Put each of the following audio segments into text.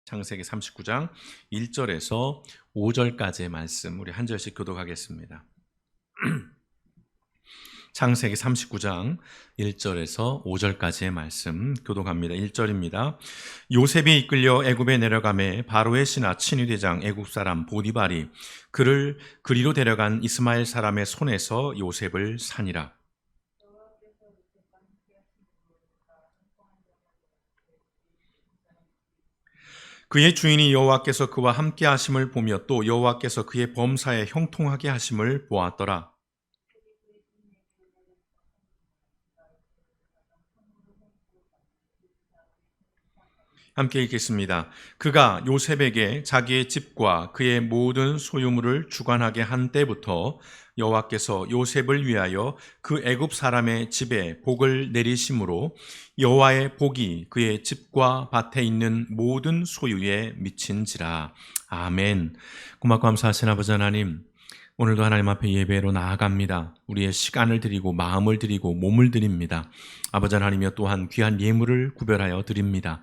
창세기 39장 1절에서 5절까지의 말씀 우리 한 절씩 교독하겠습니다. 창세기 39장 1절에서 5절까지의 말씀 교독합니다. 1절입니다. 요셉이 이끌려 애굽에 내려가매 바로의 신하 친위대장 애굽 사람 보디발이 그를 그리로 데려간 이스마엘 사람의 손에서 요셉을 산이라. 그의 주인이 여호와께서 그와 함께 하심을 보며 또 여호와께서 그의 범사에 형통하게 하심을 보았더라. 함께 읽겠습니다. 그가 요셉에게 자기의 집과 그의 모든 소유물을 주관하게 한 때부터 여호와께서 요셉을 위하여 그 애굽 사람의 집에 복을 내리심으로 여호와의 복이 그의 집과 밭에 있는 모든 소유에 미친지라. 아멘. 고맙고 감사하신 아버지 하나님, 오늘도 하나님 앞에 예배로 나아갑니다. 우리의 시간을 드리고 마음을 드리고 몸을 드립니다. 아버지 하나님이여 또한 귀한 예물을 구별하여 드립니다.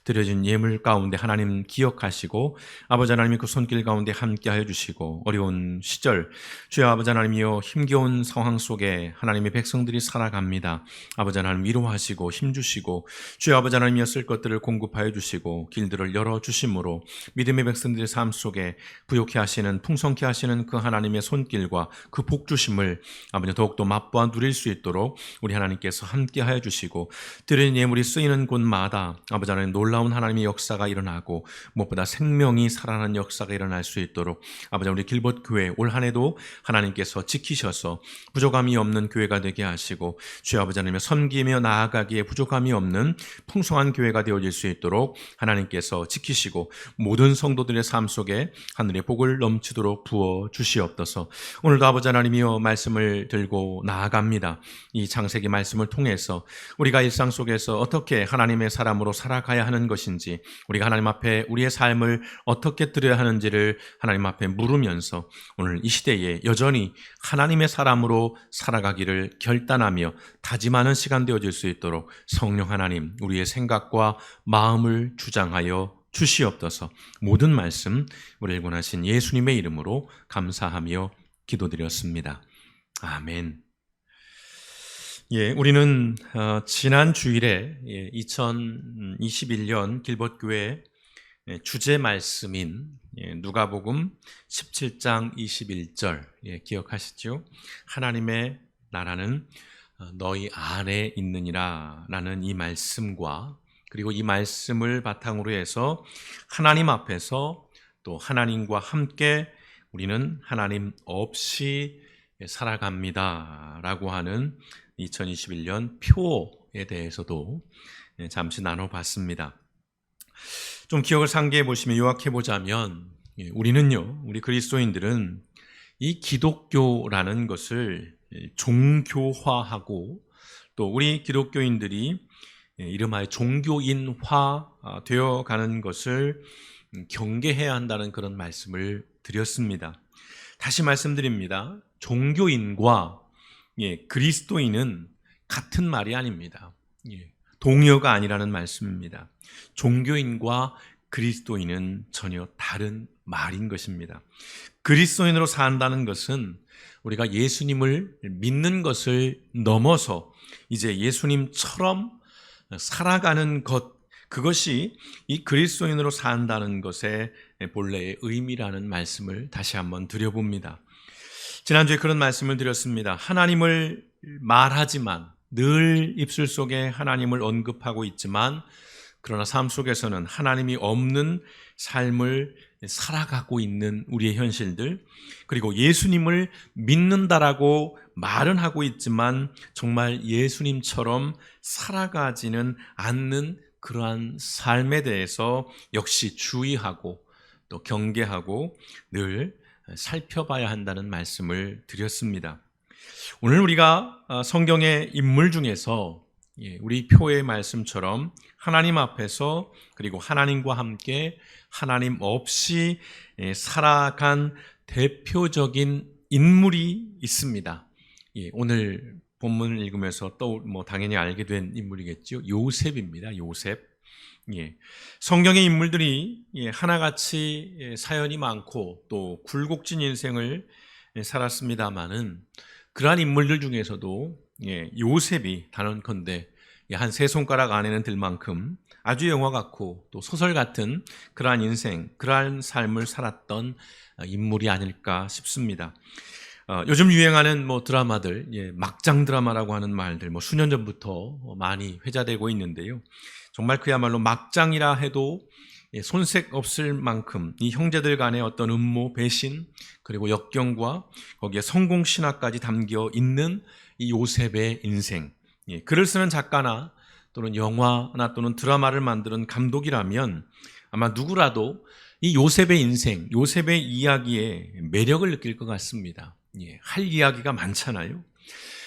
드려진 예물 가운데 하나님 기억하시고 아버지 하나님의 그 손길 가운데 함께하여 주시고 어려운 시절 주여 아버지 하나님이여 힘겨운 상황 속에 하나님의 백성들이 살아갑니다. 아버지 하나님 위로하시고 힘주시고 주여 아버지 하나님이여 쓸 것들을 공급하여 주시고 길들을 열어주심으로 믿음의 백성들의 삶 속에 부욕케 하시는 풍성케 하시는 그 하나님의 손길과 그 복주심을 아버지 더욱더 맛보아 누릴 수 있도록 우리 하나님께서 함께하여 주시고 드린 예물이 쓰이는 곳마다 아버지 하나님 놀라운 하나님의 역사가 일어나고 무엇보다 생명이 살아나는 역사가 일어날 수 있도록 아버지 우리 길벗 교회 올 한 해도 하나님께서 지키셔서 부족함이 없는 교회가 되게 하시고 주여 아버지 하나님의 섬기며 나아가기에 부족함이 없는 풍성한 교회가 되어질 수 있도록 하나님께서 지키시고 모든 성도들의 삶 속에 하늘의 복을 넘치도록 부어 주시옵소서. 오늘도 아버지 하나님이여 말씀을 들고 나아갑니다. 이 창세기 말씀을 통해서 우리가 일상 속에서 어떻게 하나님의 사람으로 살아가야 하는 것인지 우리가 하나님 앞에 우리의 삶을 어떻게 드려야 하는지를 하나님 앞에 물으면서 오늘 이 시대에 여전히 하나님의 사람으로 살아가기를 결단하며 다짐하는 시간 되어질 수 있도록 성령 하나님 우리의 생각과 마음을 주장하여 주시옵소서. 모든 말씀 우리를 권하신 예수님의 이름으로 감사하며 기도드렸습니다. 아멘. 우리는 지난 주일에 2021년 길벗교회 주제 말씀인 누가복음 17장 21절 기억하시죠? 하나님의 나라는 너희 안에 있느니라 라는 이 말씀과 그리고 이 말씀을 바탕으로 해서 하나님 앞에서 또 하나님과 함께 우리는 하나님 없이 살아갑니다 라고 하는 2021년 표에 대해서도 잠시 나눠봤습니다. 좀 기억을 상기해 보시면 요약해 보자면 우리는요, 우리 그리스도인들은 이 기독교라는 것을 종교화하고 또 우리 기독교인들이 이름하여 종교인화 되어가는 것을 경계해야 한다는 그런 말씀을 드렸습니다. 다시 말씀드립니다. 종교인과 그리스도인은 같은 말이 아닙니다. 동의어가 아니라는 말씀입니다. 종교인과 그리스도인은 전혀 다른 말인 것입니다. 그리스도인으로 산다는 것은 우리가 예수님을 믿는 것을 넘어서 이제 예수님처럼 살아가는 것, 그것이 이 그리스도인으로 산다는 것의 본래의 의미라는 말씀을 다시 한번 드려봅니다. 지난주에 그런 말씀을 드렸습니다. 하나님을 말하지만 늘 입술 속에 하나님을 언급하고 있지만 그러나 삶 속에서는 하나님이 없는 삶을 살아가고 있는 우리의 현실들, 그리고 예수님을 믿는다라고 말은 하고 있지만 정말 예수님처럼 살아가지는 않는 그러한 삶에 대해서 역시 주의하고 또 경계하고 늘 살펴봐야 한다는 말씀을 드렸습니다. 오늘 우리가 성경의 인물 중에서 우리 표의 말씀처럼 하나님 앞에서 그리고 하나님과 함께 하나님 없이 살아간 대표적인 인물이 있습니다. 오늘 본문을 읽으면서 또 당연히 알게 된 인물이겠죠. 요셉입니다. 요셉. 예. 성경의 인물들이 하나같이 사연이 많고 또 굴곡진 인생을 살았습니다마는 그러한 인물들 중에서도 요셉이 단언컨대 한 세 손가락 안에는 들 만큼 아주 영화 같고 또 소설 같은 그러한 인생, 그러한 삶을 살았던 인물이 아닐까 싶습니다. 요즘 유행하는 드라마들, 막장 드라마라고 하는 말들 수년 전부터 많이 회자되고 있는데요. 정말 그야말로 막장이라 해도 손색 없을 만큼 이 형제들 간의 어떤 음모, 배신, 그리고 역경과 거기에 성공 신화까지 담겨 있는 이 요셉의 인생. 글을 쓰는 작가나 또는 영화나 또는 드라마를 만드는 감독이라면 아마 누구라도 이 요셉의 인생, 요셉의 이야기에 매력을 느낄 것 같습니다. 할 이야기가 많잖아요.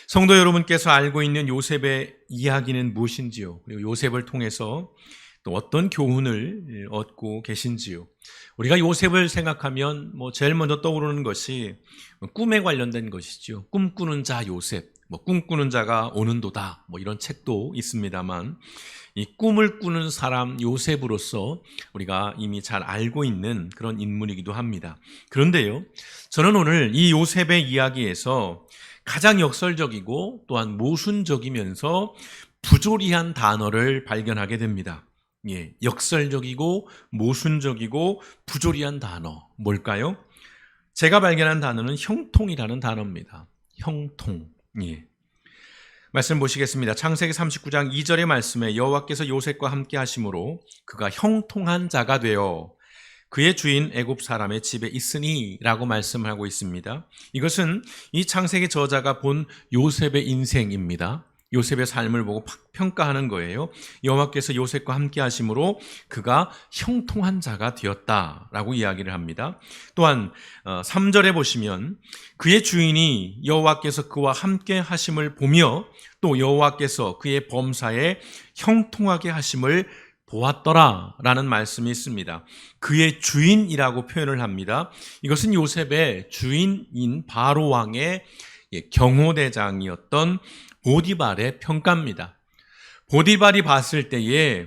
성도 여러분께서 알고 있는 요셉의 이야기는 무엇인지요? 그리고 요셉을 통해서 또 어떤 교훈을 얻고 계신지요? 우리가 요셉을 생각하면 제일 먼저 떠오르는 것이 꿈에 관련된 것이죠. 꿈꾸는 자 요셉, 꿈꾸는 자가 오는도다 이런 책도 있습니다만 이 꿈을 꾸는 사람 요셉으로서 우리가 이미 잘 알고 있는 그런 인물이기도 합니다. 그런데요, 저는 오늘 이 요셉의 이야기에서 가장 역설적이고 또한 모순적이면서 부조리한 단어를 발견하게 됩니다. 역설적이고 모순적이고 부조리한 단어 뭘까요? 제가 발견한 단어는 형통이라는 단어입니다. 형통. 말씀 보시겠습니다. 창세기 39장 2절의 말씀에 여호와께서 요셉과 함께 하심으로 그가 형통한 자가 되어 그의 주인 애굽 사람의 집에 있으니 라고 말씀을 하고 있습니다. 이것은 이 창세기 저자가 본 요셉의 인생입니다. 요셉의 삶을 보고 평가하는 거예요. 여호와께서 요셉과 함께 하심으로 그가 형통한 자가 되었다라고 이야기를 합니다. 또한 3절에 보시면 그의 주인이 여호와께서 그와 함께 하심을 보며 또 여호와께서 그의 범사에 형통하게 하심을 보았더라라는 말씀이 있습니다. 그의 주인이라고 표현을 합니다. 이것은 요셉의 주인인 바로 왕의 경호대장이었던 보디발의 평가입니다. 보디발이 봤을 때에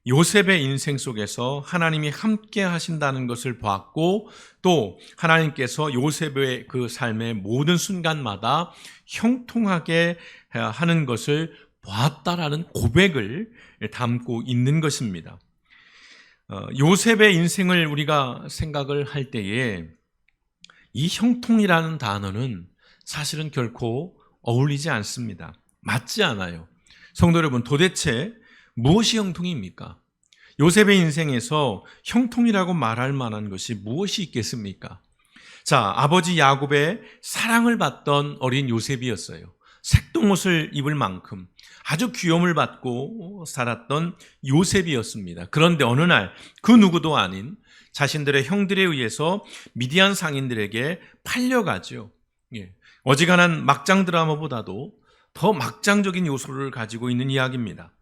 요셉의 인생 속에서 하나님이 함께 하신다는 것을 보았고 또 하나님께서 요셉의 그 삶의 모든 순간마다 형통하게 하는 것을 보았다라는 고백을 담고 있는 것입니다. 요셉의 인생을 우리가 생각을 할 때에 이 형통이라는 단어는 사실은 결코 어울리지 않습니다. 맞지 않아요. 성도 여러분, 도대체 무엇이 형통입니까? 요셉의 인생에서 형통이라고 말할 만한 것이 무엇이 있겠습니까? 자, 아버지 야곱의 사랑을 받던 어린 요셉이었어요. 색동옷을 입을 만큼 아주 귀여움을 받고 살았던 요셉이었습니다. 그런데 어느 날 그 누구도 아닌 자신들의 형들에 의해서 미디안 상인들에게 팔려가죠. 어지간한 막장 드라마보다도 더 막장적인 요소를 가지고 있는 이야기입니다.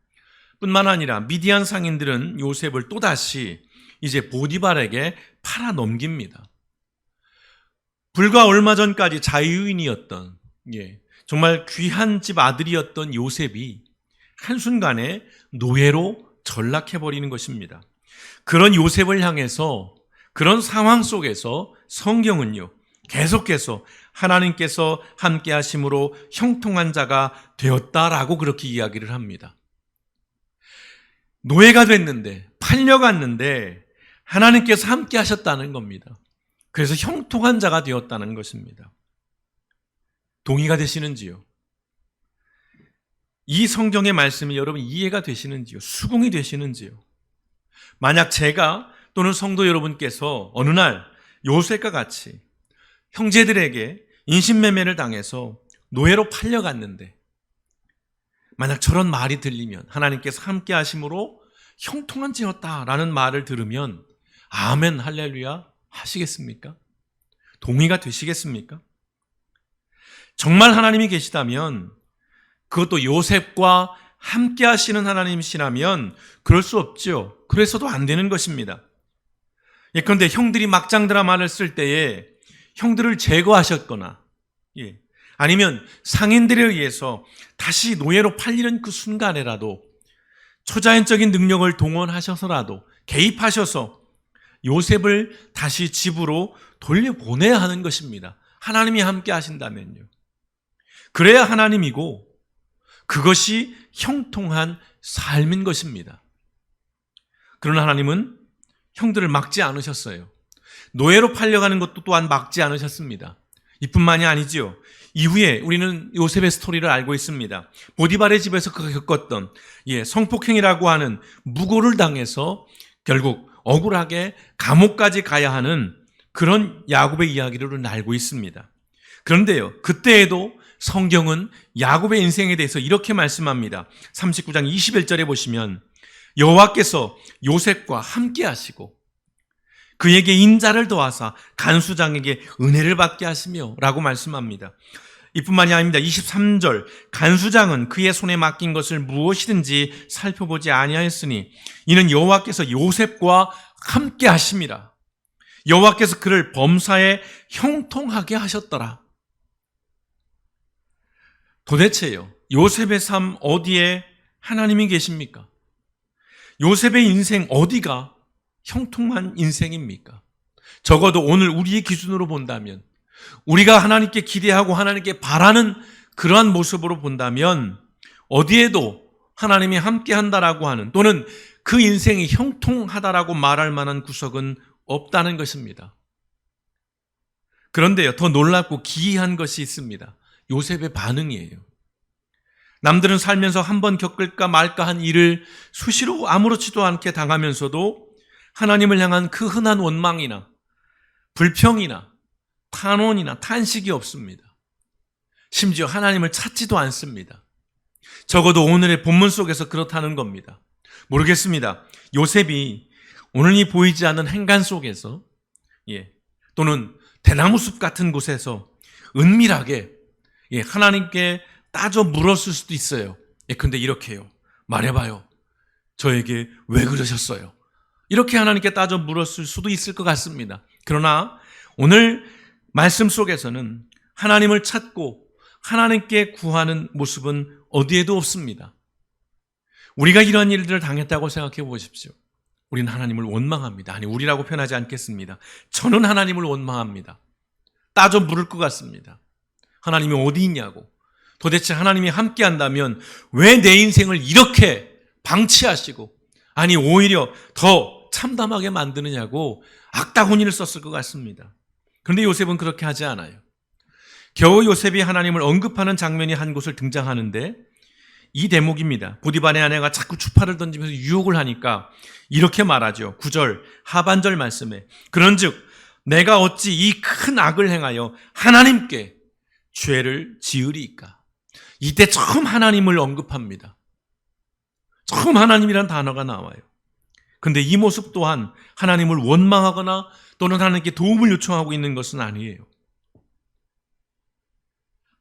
뿐만 아니라 미디안 상인들은 요셉을 또다시 이제 보디발에게 팔아 넘깁니다. 불과 얼마 전까지 자유인이었던 정말 귀한 집 아들이었던 요셉이 한순간에 노예로 전락해버리는 것입니다. 그런 요셉을 향해서 그런 상황 속에서 성경은요 계속해서 하나님께서 함께 하심으로 형통한 자가 되었다라고 그렇게 이야기를 합니다. 노예가 됐는데 팔려갔는데 하나님께서 함께 하셨다는 겁니다. 그래서 형통한 자가 되었다는 것입니다. 동의가 되시는지요? 이 성경의 말씀이 여러분 이해가 되시는지요? 수긍이 되시는지요? 만약 제가 또는 성도 여러분께서 어느 날 요셉과 같이 형제들에게 인신매매를 당해서 노예로 팔려갔는데 만약 저런 말이 들리면 하나님께서 함께 하심으로 형통한 자였다라는 말을 들으면 아멘 할렐루야 하시겠습니까? 동의가 되시겠습니까? 정말 하나님이 계시다면 그것도 요셉과 함께 하시는 하나님이시라면 그럴 수 없죠. 그래서도 안 되는 것입니다. 예컨대 형들이 막장 드라마를 쓸 때에 형들을 제거하셨거나 아니면 상인들에 의해서 다시 노예로 팔리는 그 순간에라도 초자연적인 능력을 동원하셔서라도 개입하셔서 요셉을 다시 집으로 돌려보내야 하는 것입니다. 하나님이 함께 하신다면요. 그래야 하나님이고 그것이 형통한 삶인 것입니다. 그러나 하나님은 형들을 막지 않으셨어요. 노예로 팔려가는 것도 또한 막지 않으셨습니다. 이뿐만이 아니지요. 이후에 우리는 요셉의 스토리를 알고 있습니다. 보디발의 집에서 그가 겪었던 성폭행이라고 하는 무고를 당해서 결국 억울하게 감옥까지 가야 하는 그런 야곱의 이야기를 알고 있습니다. 그런데요, 그때에도 성경은 야곱의 인생에 대해서 이렇게 말씀합니다. 39장 21절에 보시면 여호와께서 요셉과 함께 하시고 그에게 인자를 더하사 간수장에게 은혜를 받게 하시며 라고 말씀합니다. 이뿐만이 아닙니다. 23절 간수장은 그의 손에 맡긴 것을 무엇이든지 살펴보지 아니하였으니 이는 여호와께서 요셉과 함께 하심이라. 여호와께서 그를 범사에 형통하게 하셨더라. 도대체요, 요셉의 삶 어디에 하나님이 계십니까? 요셉의 인생 어디가 형통한 인생입니까? 적어도 오늘 우리의 기준으로 본다면, 우리가 하나님께 기대하고 하나님께 바라는 그러한 모습으로 본다면 어디에도 하나님이 함께 한다라고 하는, 또는 그 인생이 형통하다라고 말할 만한 구석은 없다는 것입니다. 그런데요, 더 놀랍고 기이한 것이 있습니다. 요셉의 반응이에요. 남들은 살면서 한번 겪을까 말까 한 일을 수시로 아무렇지도 않게 당하면서도 하나님을 향한 그 흔한 원망이나 불평이나 탄원이나 탄식이 없습니다. 심지어 하나님을 찾지도 않습니다. 적어도 오늘의 본문 속에서 그렇다는 겁니다. 모르겠습니다. 요셉이 오늘 이 보이지 않는 행간 속에서 또는 대나무 숲 같은 곳에서 은밀하게 하나님께 따져 물었을 수도 있어요. 근데 이렇게요. 말해봐요. 저에게 왜 그러셨어요? 이렇게 하나님께 따져 물었을 수도 있을 것 같습니다. 그러나 오늘 말씀 속에서는 하나님을 찾고 하나님께 구하는 모습은 어디에도 없습니다. 우리가 이런 일들을 당했다고 생각해 보십시오. 우리는 하나님을 원망합니다. 아니, 우리라고 표현하지 않겠습니다. 저는 하나님을 원망합니다. 따져 물을 것 같습니다. 하나님이 어디 있냐고. 도대체 하나님이 함께 한다면 왜 내 인생을 이렇게 방치하시고, 아니 오히려 더 참담하게 만드느냐고 악다구니를 썼을 것 같습니다. 그런데 요셉은 그렇게 하지 않아요. 겨우 요셉이 하나님을 언급하는 장면이 한 곳을 등장하는데 이 대목입니다. 보디발의 아내가 자꾸 추파를 던지면서 유혹을 하니까 이렇게 말하죠. 9절 하반절 말씀에 그런즉 내가 어찌 이 큰 악을 행하여 하나님께 죄를 지으리이까. 이때 처음 하나님을 언급합니다. 처음 하나님이란 단어가 나와요. 그런데 이 모습 또한 하나님을 원망하거나 또는 하나님께 도움을 요청하고 있는 것은 아니에요.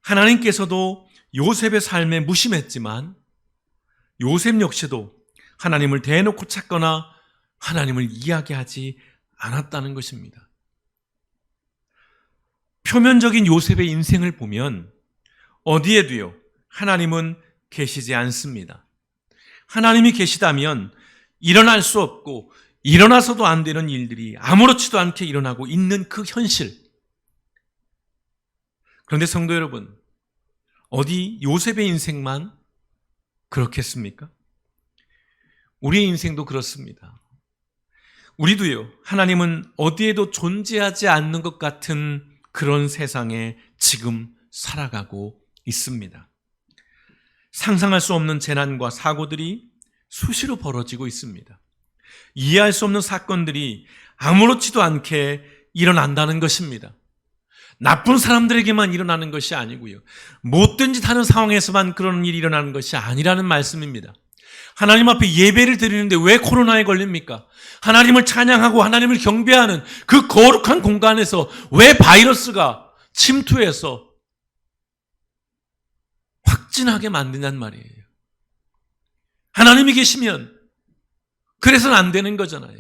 하나님께서도 요셉의 삶에 무심했지만 요셉 역시도 하나님을 대놓고 찾거나 하나님을 이야기하지 않았다는 것입니다. 표면적인 요셉의 인생을 보면 어디에도요, 하나님은 계시지 않습니다. 하나님이 계시다면 일어날 수 없고 일어나서도 안 되는 일들이 아무렇지도 않게 일어나고 있는 그 현실. 그런데 성도 여러분, 어디 요셉의 인생만 그렇겠습니까? 우리의 인생도 그렇습니다. 우리도요, 하나님은 어디에도 존재하지 않는 것 같은 그런 세상에 지금 살아가고 있습니다. 상상할 수 없는 재난과 사고들이 수시로 벌어지고 있습니다. 이해할 수 없는 사건들이 아무렇지도 않게 일어난다는 것입니다. 나쁜 사람들에게만 일어나는 것이 아니고요, 못된 짓 하는 상황에서만 그런 일이 일어나는 것이 아니라는 말씀입니다. 하나님 앞에 예배를 드리는데 왜 코로나에 걸립니까? 하나님을 찬양하고 하나님을 경배하는 그 거룩한 공간에서 왜 바이러스가 침투해서 확진하게 만드냔 말이에요. 하나님이 계시면 그래서는 안 되는 거잖아요.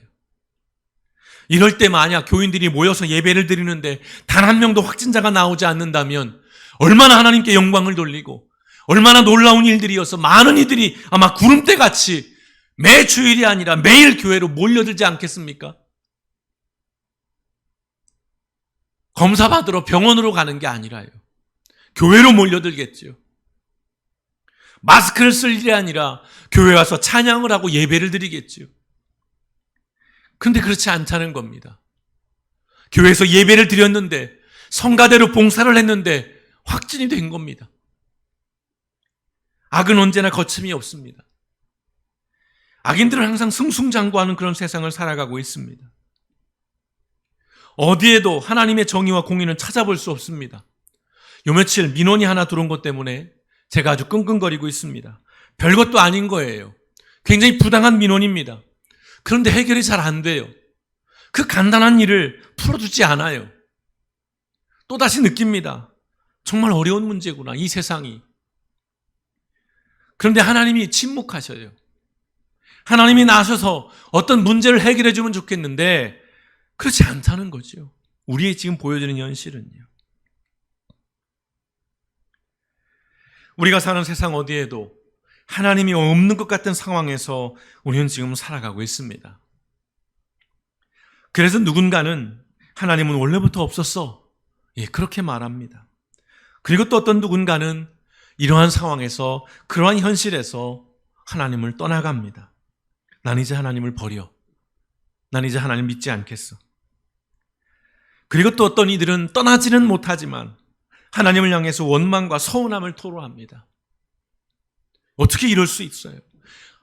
이럴 때 만약 교인들이 모여서 예배를 드리는데 단 한 명도 확진자가 나오지 않는다면 얼마나 하나님께 영광을 돌리고 얼마나 놀라운 일들이어서 많은 이들이 아마 구름대같이 매 주일이 아니라 매일 교회로 몰려들지 않겠습니까? 검사받으러 병원으로 가는 게 아니라요. 교회로 몰려들겠지요. 마스크를 쓸 일이 아니라 교회 와서 찬양을 하고 예배를 드리겠지요. 그런데 그렇지 않다는 겁니다. 교회에서 예배를 드렸는데, 성가대로 봉사를 했는데 확진이 된 겁니다. 악은 언제나 거침이 없습니다. 악인들은 항상 승승장구하는 그런 세상을 살아가고 있습니다. 어디에도 하나님의 정의와 공의는 찾아볼 수 없습니다. 요 며칠 민원이 하나 들어온 것 때문에 제가 아주 끙끙거리고 있습니다. 별것도 아닌 거예요. 굉장히 부당한 민원입니다. 그런데 해결이 잘 안 돼요. 그 간단한 일을 풀어주지 않아요. 또다시 느낍니다. 정말 어려운 문제구나, 이 세상이. 그런데 하나님이 침묵하셔요. 하나님이 나서서 어떤 문제를 해결해 주면 좋겠는데 그렇지 않다는 거죠. 우리의 지금 보여지는 현실은요. 우리가 사는 세상 어디에도 하나님이 없는 것 같은 상황에서 우리는 지금 살아가고 있습니다. 그래서 누군가는 하나님은 원래부터 없었어. 예, 그렇게 말합니다. 그리고 또 어떤 누군가는 이러한 상황에서, 그러한 현실에서 하나님을 떠나갑니다. 난 이제 하나님을 버려. 난 이제 하나님 믿지 않겠어. 그리고 또 어떤 이들은 떠나지는 못하지만 하나님을 향해서 원망과 서운함을 토로합니다. 어떻게 이럴 수 있어요?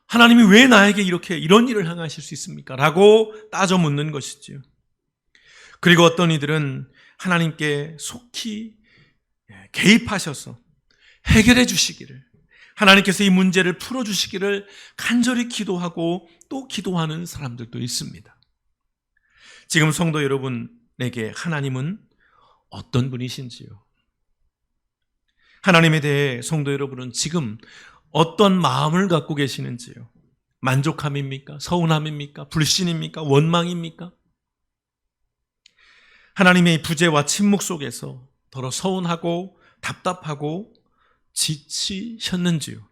하나님이 왜 나에게 이런 일을 행하실 수 있습니까? 라고 따져 묻는 것이지요. 그리고 어떤 이들은 하나님께 속히 개입하셔서 해결해 주시기를, 하나님께서 이 문제를 풀어주시기를 간절히 기도하고 또 기도하는 사람들도 있습니다. 지금 성도 여러분에게 하나님은 어떤 분이신지요? 하나님에 대해 성도 여러분은 지금 어떤 마음을 갖고 계시는지요? 만족함입니까? 서운함입니까? 불신입니까? 원망입니까? 하나님의 부재와 침묵 속에서 더러 서운하고 답답하고 지치셨는지요?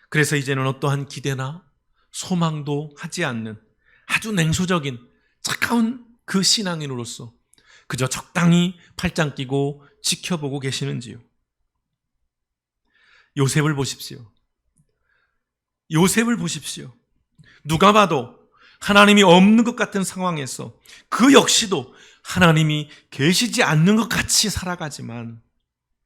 그래서 이제는 어떠한 기대나 소망도 하지 않는 아주 냉소적인 차가운 그 신앙인으로서 그저 적당히 팔짱 끼고 지켜보고 계시는지요? 요셉을 보십시오. 요셉을 보십시오. 누가 봐도 하나님이 없는 것 같은 상황에서 그 역시도 하나님이 계시지 않는 것 같이 살아가지만,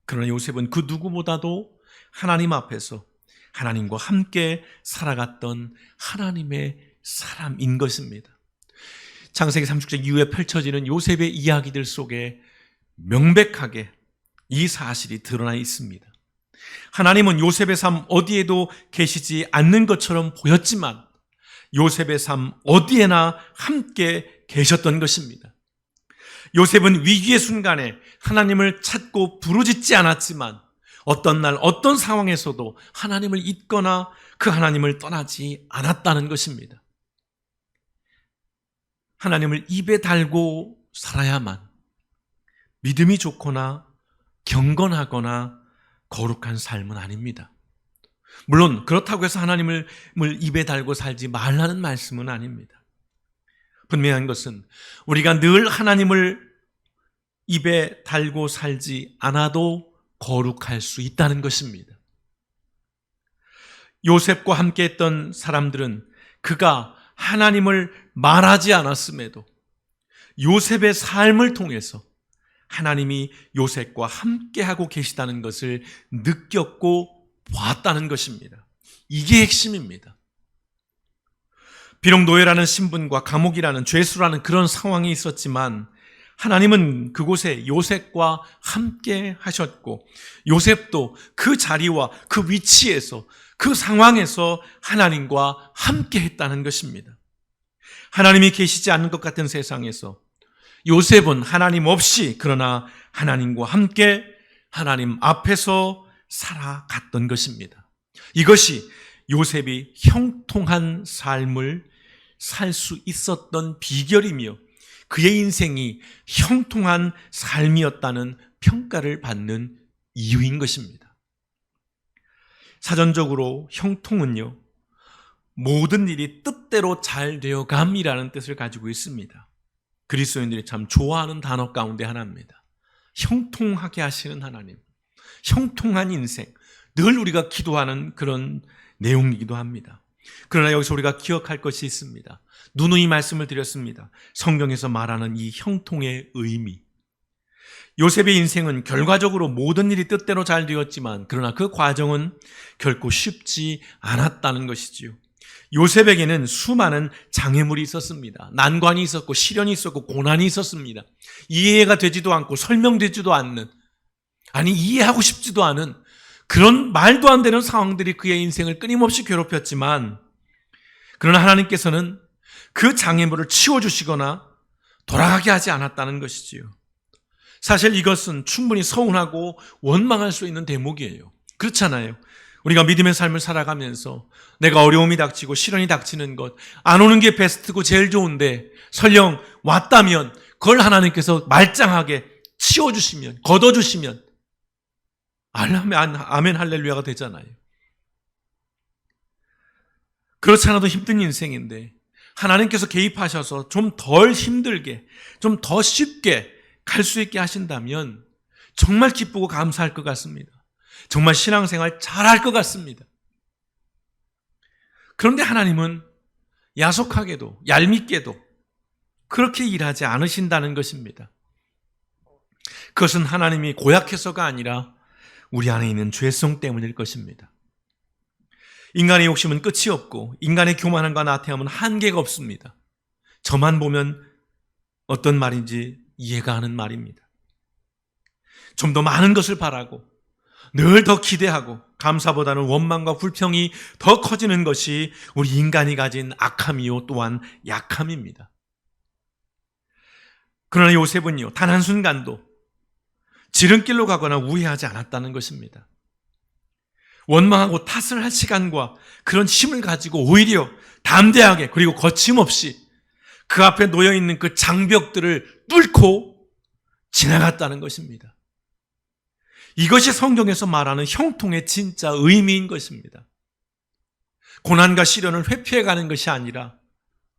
그러나 요셉은 그 누구보다도 하나님 앞에서 하나님과 함께 살아갔던 하나님의 사람인 것입니다. 창세기 36장 이후에 펼쳐지는 요셉의 이야기들 속에 명백하게 이 사실이 드러나 있습니다. 하나님은 요셉의 삶 어디에도 계시지 않는 것처럼 보였지만 요셉의 삶 어디에나 함께 계셨던 것입니다. 요셉은 위기의 순간에 하나님을 찾고 부르짖지 않았지만 어떤 날 어떤 상황에서도 하나님을 잊거나 그 하나님을 떠나지 않았다는 것입니다. 하나님을 입에 달고 살아야만 믿음이 좋거나 경건하거나 거룩한 삶은 아닙니다. 물론 그렇다고 해서 하나님을 입에 달고 살지 말라는 말씀은 아닙니다. 분명한 것은 우리가 늘 하나님을 입에 달고 살지 않아도 거룩할 수 있다는 것입니다. 요셉과 함께 했던 사람들은 그가 하나님을 말하지 않았음에도 요셉의 삶을 통해서 하나님이 요셉과 함께하고 계시다는 것을 느꼈고 봤다는 것입니다. 이게 핵심입니다. 비록 노예라는 신분과 감옥이라는 죄수라는 그런 상황이 있었지만 하나님은 그곳에 요셉과 함께 하셨고 요셉도 그 자리와 그 위치에서 그 상황에서 하나님과 함께 했다는 것입니다. 하나님이 계시지 않는 것 같은 세상에서 요셉은 하나님 없이 그러나 하나님과 함께 하나님 앞에서 살아갔던 것입니다. 이것이 요셉이 형통한 삶을 살 수 있었던 비결이며 그의 인생이 형통한 삶이었다는 평가를 받는 이유인 것입니다. 사전적으로 형통은요, 모든 일이 뜻대로 잘 되어감이라는 뜻을 가지고 있습니다. 그리스도인들이 참 좋아하는 단어 가운데 하나입니다. 형통하게 하시는 하나님, 형통한 인생, 늘 우리가 기도하는 그런 내용이기도 합니다. 그러나 여기서 우리가 기억할 것이 있습니다. 누누이 말씀을 드렸습니다. 성경에서 말하는 이 형통의 의미. 요셉의 인생은 결과적으로 모든 일이 뜻대로 잘 되었지만 그러나 그 과정은 결코 쉽지 않았다는 것이지요. 요셉에게는 수많은 장애물이 있었습니다. 난관이 있었고 시련이 있었고 고난이 있었습니다. 이해가 되지도 않고 설명되지도 않는, 아니 이해하고 싶지도 않은 그런 말도 안 되는 상황들이 그의 인생을 끊임없이 괴롭혔지만, 그러나 하나님께서는 그 장애물을 치워주시거나 돌아가게 하지 않았다는 것이지요. 사실 이것은 충분히 서운하고 원망할 수 있는 대목이에요. 그렇잖아요. 우리가 믿음의 삶을 살아가면서 내가 어려움이 닥치고 시련이 닥치는 것, 안 오는 게 베스트고 제일 좋은데 설령 왔다면 그걸 하나님께서 말짱하게 치워주시면, 걷어주시면 아멘 할렐루야가 되잖아요. 그렇지 않아도 힘든 인생인데 하나님께서 개입하셔서 좀 덜 힘들게, 좀 더 쉽게 갈 수 있게 하신다면 정말 기쁘고 감사할 것 같습니다. 정말 신앙생활 잘할 것 같습니다. 그런데 하나님은 야속하게도 얄밉게도 그렇게 일하지 않으신다는 것입니다. 그것은 하나님이 고약해서가 아니라 우리 안에 있는 죄성 때문일 것입니다. 인간의 욕심은 끝이 없고 인간의 교만함과 나태함은 한계가 없습니다. 저만 보면 어떤 말인지 이해가 하는 말입니다. 좀 더 많은 것을 바라고 늘 더 기대하고 감사보다는 원망과 불평이 더 커지는 것이 우리 인간이 가진 악함이요 또한 약함입니다. 그러나 요셉은요, 단 한순간도 지름길로 가거나 우회하지 않았다는 것입니다. 원망하고 탓을 할 시간과 그런 힘을 가지고 오히려 담대하게 그리고 거침없이 그 앞에 놓여있는 그 장벽들을 뚫고 지나갔다는 것입니다. 이것이 성경에서 말하는 형통의 진짜 의미인 것입니다. 고난과 시련을 회피해가는 것이 아니라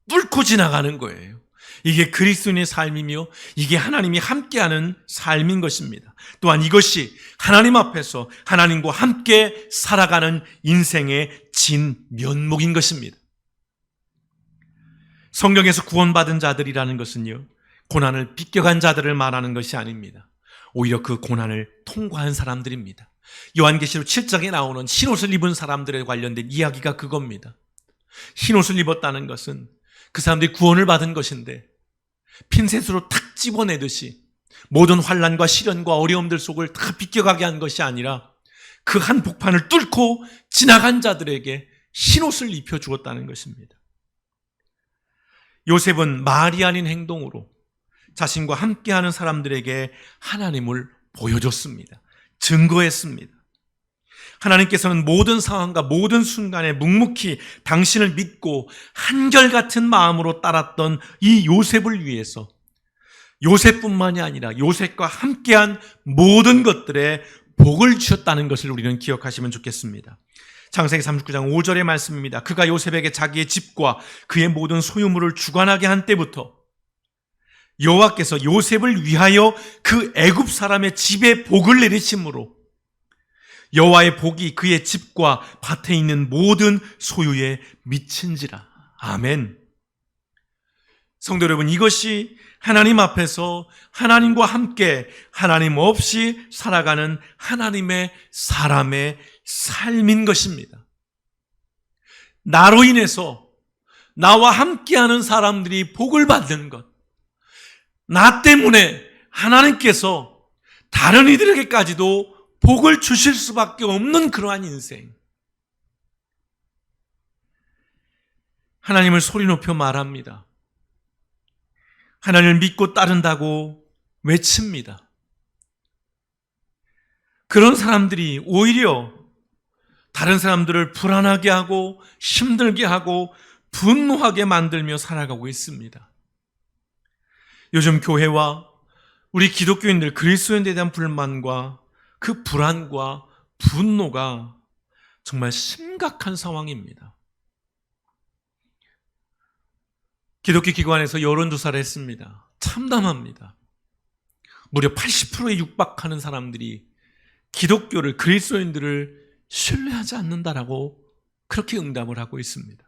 뚫고 지나가는 거예요. 이게 그리스도인의 삶이며 이게 하나님이 함께하는 삶인 것입니다. 또한 이것이 하나님 앞에서 하나님과 함께 살아가는 인생의 진면목인 것입니다. 성경에서 구원받은 자들이라는 것은요, 고난을 비껴간 자들을 말하는 것이 아닙니다. 오히려 그 고난을 통과한 사람들입니다. 요한계시록 7장에 나오는 흰옷을 입은 사람들에 관련된 이야기가 그겁니다. 흰옷을 입었다는 것은 그 사람들이 구원을 받은 것인데 핀셋으로 탁 집어내듯이 모든 환난과 시련과 어려움들 속을 다 비껴가게 한 것이 아니라 그 한 복판을 뚫고 지나간 자들에게 흰옷을 입혀주었다는 것입니다. 요셉은 말이 아닌 행동으로 자신과 함께하는 사람들에게 하나님을 보여줬습니다. 증거했습니다. 하나님께서는 모든 상황과 모든 순간에 묵묵히 당신을 믿고 한결같은 마음으로 따랐던 이 요셉을 위해서 요셉뿐만이 아니라 요셉과 함께한 모든 것들에 복을 주셨다는 것을 우리는 기억하시면 좋겠습니다. 창세기 39장 5절의 말씀입니다. 그가 요셉에게 자기의 집과 그의 모든 소유물을 주관하게 한 때부터 여호와께서 요셉을 위하여 그 애굽 사람의 집에 복을 내리심으로 여호와의 복이 그의 집과 밭에 있는 모든 소유에 미친지라. 아멘. 성도 여러분, 이것이 하나님 앞에서 하나님과 함께 하나님 없이 살아가는 하나님의 사람의 삶인 것입니다. 나로 인해서 나와 함께하는 사람들이 복을 받는 것, 나 때문에 하나님께서 다른 이들에게까지도 복을 주실 수밖에 없는 그러한 인생. 하나님을 소리 높여 말합니다. 하나님을 믿고 따른다고 외칩니다. 그런 사람들이 오히려 다른 사람들을 불안하게 하고 힘들게 하고 분노하게 만들며 살아가고 있습니다. 요즘 교회와 우리 기독교인들 그리스도인들에 대한 불만과 그 불안과 분노가 정말 심각한 상황입니다. 기독교 기관에서 여론조사를 했습니다. 참담합니다. 무려 80%에 육박하는 사람들이 기독교를, 그리스도인들을 신뢰하지 않는다라고 그렇게 응답을 하고 있습니다.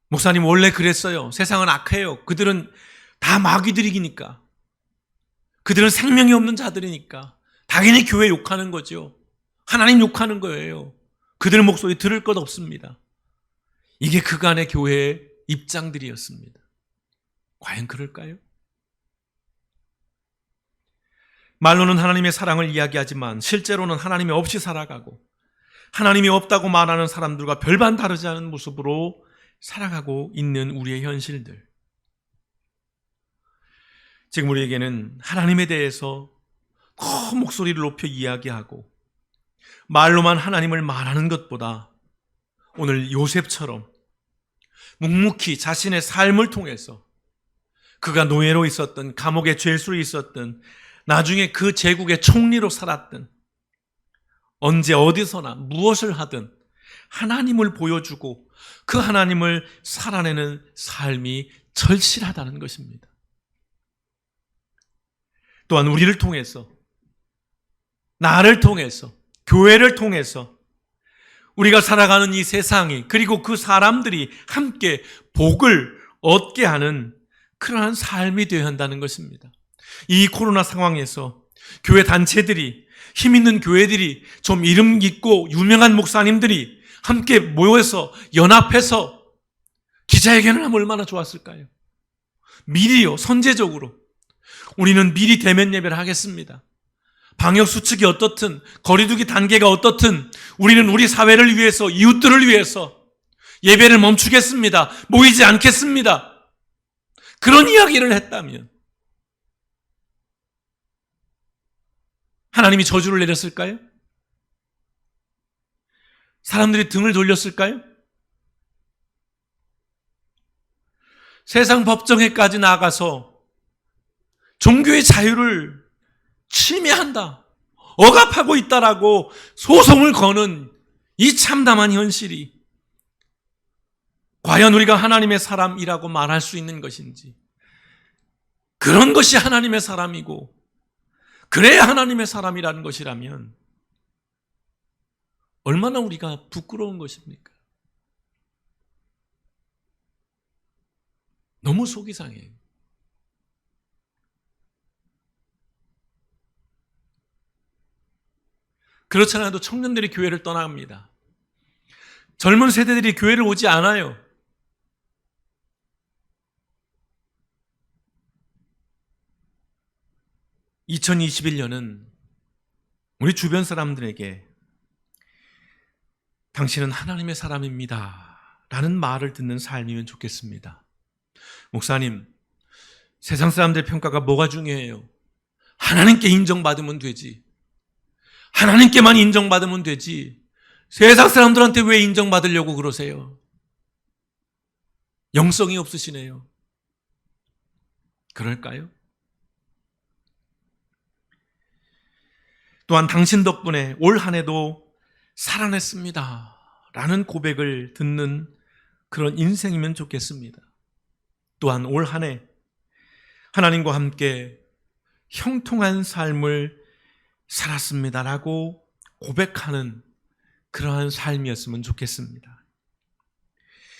목사님 원래 그랬어요. 세상은 악해요. 그들은 다 마귀들이니까. 그들은 생명이 없는 자들이니까. 당연히 교회 욕하는 거죠. 하나님 욕하는 거예요. 그들 목소리 들을 것 없습니다. 이게 그간의 교회의 입장들이었습니다. 과연 그럴까요? 말로는 하나님의 사랑을 이야기하지만 실제로는 하나님이 없이 살아가고 하나님이 없다고 말하는 사람들과 별반 다르지 않은 모습으로 살아가고 있는 우리의 현실들. 지금 우리에게는 하나님에 대해서 더 목소리를 높여 이야기하고 말로만 하나님을 말하는 것보다 오늘 요셉처럼 묵묵히 자신의 삶을 통해서 그가 노예로 있었던, 감옥에 죄수로 있었던, 나중에 그 제국의 총리로 살았던, 언제 어디서나 무엇을 하든 하나님을 보여주고 그 하나님을 살아내는 삶이 절실하다는 것입니다. 또한 우리를 통해서, 나를 통해서, 교회를 통해서 우리가 살아가는 이 세상이, 그리고 그 사람들이 함께 복을 얻게 하는 그러한 삶이 되어야 한다는 것입니다. 이 코로나 상황에서 교회 단체들이, 힘 있는 교회들이, 좀 이름 있고 유명한 목사님들이 함께 모여서 연합해서 기자회견을 하면 얼마나 좋았을까요? 미리요, 선제적으로 우리는 미리 대면 예배를 하겠습니다. 방역수칙이 어떻든, 거리두기 단계가 어떻든 우리는 우리 사회를 위해서, 이웃들을 위해서 예배를 멈추겠습니다. 모이지 않겠습니다. 그런 이야기를 했다면 하나님이 저주를 내렸을까요? 사람들이 등을 돌렸을까요? 세상 법정에까지 나가서 종교의 자유를 침해한다, 억압하고 있다라고 소송을 거는 이 참담한 현실이 과연 우리가 하나님의 사람이라고 말할 수 있는 것인지, 그런 것이 하나님의 사람이고 그래야 하나님의 사람이라는 것이라면 얼마나 우리가 부끄러운 것입니까? 너무 속이 상해요. 그렇지 않아도 청년들이 교회를 떠나갑니다. 젊은 세대들이 교회를 오지 않아요. (2021년은) 우리 주변 사람들에게 당신은 하나님의 사람입니다 라는 말을 듣는 삶이면 좋겠습니다. 목사님, 세상 사람들의 평가가 뭐가 중요해요? 하나님께 인정받으면 되지. 하나님께만 인정받으면 되지. 세상 사람들한테 왜 인정받으려고 그러세요? 영성이 없으시네요. 그럴까요? 또한 당신 덕분에 올 한 해도 살아냈습니다 라는 고백을 듣는 그런 인생이면 좋겠습니다. 또한 올 한 해 하나님과 함께 형통한 삶을 살았습니다라고 고백하는 그러한 삶이었으면 좋겠습니다.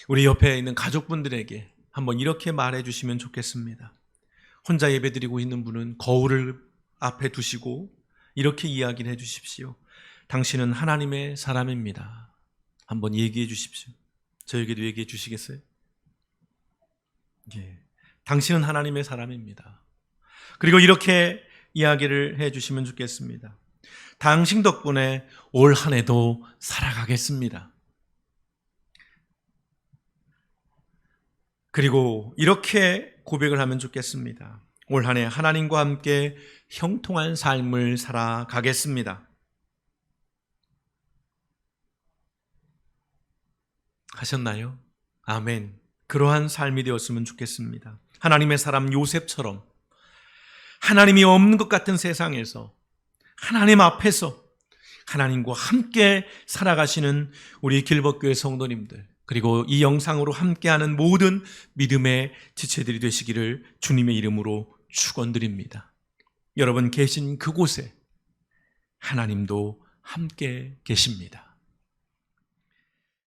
우리 옆에 있는 가족분들에게 한번 이렇게 말해 주시면 좋겠습니다. 혼자 예배드리고 있는 분은 거울을 앞에 두시고 이렇게 이야기를 해 주십시오. 당신은 하나님의 사람입니다. 한번 얘기해 주십시오. 저에게도 얘기해 주시겠어요? 예. 당신은 하나님의 사람입니다. 그리고 이렇게 이야기를 해 주시면 좋겠습니다. 당신 덕분에 올 한 해도 살아가겠습니다. 그리고 이렇게 고백을 하면 좋겠습니다. 올 한 해 하나님과 함께 형통한 삶을 살아가겠습니다. 하셨나요? 아멘. 그러한 삶이 되었으면 좋겠습니다. 하나님의 사람 요셉처럼 하나님이 없는 것 같은 세상에서 하나님 앞에서 하나님과 함께 살아가시는 우리 길벗교회 성도님들, 그리고 이 영상으로 함께하는 모든 믿음의 지체들이 되시기를 주님의 이름으로 축원드립니다. 여러분 계신 그곳에 하나님도 함께 계십니다.